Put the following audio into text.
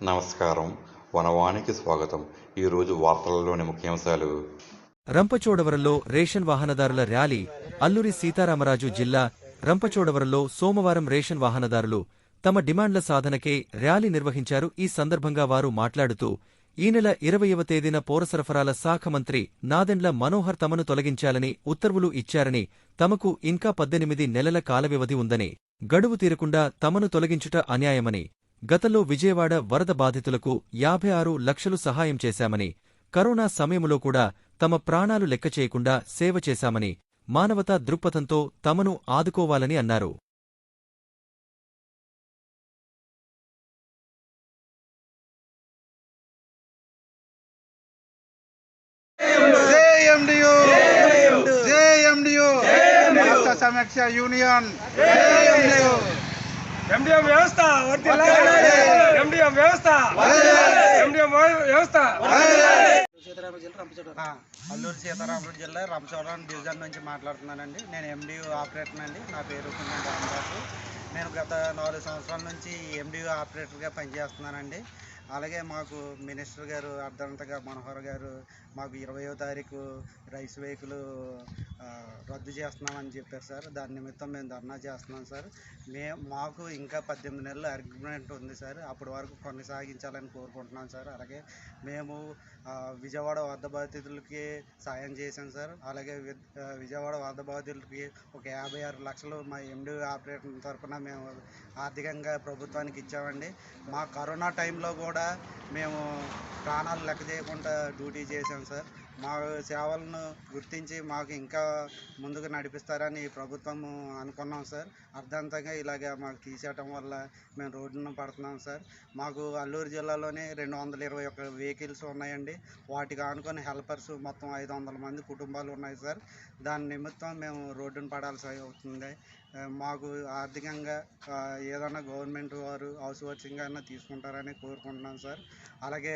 నమస్కారం. వనవానికి స్వాగతం. ఈరోజు వార్తలలోని ముఖ్యాంశాలు. రంపచోడవరంలో రేషన్ వాహనదారుల ర్యాలీ. అల్లూరి సీతారామరాజు జిల్లా రంపచోడవరంలో సోమవారం రేషన్ వాహనదారులు తమ డిమాండ్ల సాధనకే ర్యాలీ నిర్వహించారు. ఈ సందర్భంగా వారు మాట్లాడుతూ ఈ నెల 20వ తేదీన పౌరసరఫరాల శాఖ మంత్రి నాదెండ్ల మనోహర్ తమను తొలగించాలని ఉత్తర్వులు ఇచ్చారని, తమకు ఇంకా 18 నెలల కాలవ్యవధి ఉందని, గడువు తీరకుండా తమను తొలగించుట అన్యాయమని, గతంలో విజయవాడ వరద బాధితులకు 56 లక్షలు సహాయం చేశామని, కరోనా సమయములో కూడా తమ ప్రాణాలు లెక్కచేయకుండా సేవ చేశామని, మానవతా దృక్పథంతో తమను ఆదుకోవాలని అన్నారు. సమీక్ష యూనియన్ ఎండిఎం వ్యవస్థ ఎండిఎం వ్యవస్థ ఎండిఎం వ్యవస్థ అల్లూరు సీతారామరాజు జిల్లా రంపచోడవరం డివిజన్ నుంచి మాట్లాడుతున్నానండి. నేను ఎండియూ ఆపరేటర్ అండి. నా పేరు కుందం రామదాసు. నేను గత 4 సంవత్సరాల నుంచి ఎండియూ ఆపరేటర్గా పనిచేస్తున్నానండి. అలాగే మాకు మినిస్టర్ గారు అర్ధంతగా మనోహర్ గారు మాకు 20వ తారీఖు రైస్ వెహికల్ రద్దు చేస్తున్నామని చెప్పారు సార్. దాని నిమిత్తం మేము ధర్నా చేస్తున్నాం సార్. మాకు ఇంకా 18 నెలల అగ్రిమెంట్ ఉంది సార్. అప్పటి వరకు కొనసాగించాలని కోరుకుంటున్నాం సార్. అలాగే మేము విజయవాడ వరద బాధితులకి సాయం చేశాం సార్. అలాగే విజయవాడ వరద బాధితులకి ఒక 56 లక్షలు మా ఎండి ఆపరేటర్ తరఫున మేము ఆర్థికంగా ప్రభుత్వానికి ఇచ్చామండి. మా కరోనా టైంలో కూడా మేము ప్రాణాలు లెక్క చేయకుండా డ్యూటీ చేశాం సార్. మా సేవలను గుర్తించి మాకు ఇంకా ముందుకు నడిపిస్తారని ప్రభుత్వం అనుకున్నాం సార్. అర్థంతంగా ఇలాగ మాకు తీసేయటం వల్ల మేము రోడ్డున పడుతున్నాం సార్. మాకు అల్లూరు జిల్లాలోనే 221 వెహికల్స్ ఉన్నాయండి. వాటికి ఆనుకొని హెల్పర్స్ మొత్తం 500 మంది కుటుంబాలు ఉన్నాయి సార్. దాని నిమిత్తం మేము రోడ్డున పడాల్సి అవుతుంది. మాకు ఆర్థికంగా ఏదైనా గవర్నమెంట్ వారు హౌస్ వర్చింగ్ అయినా తీసుకుంటారని కోరుకుంటున్నాం సార్. అలాగే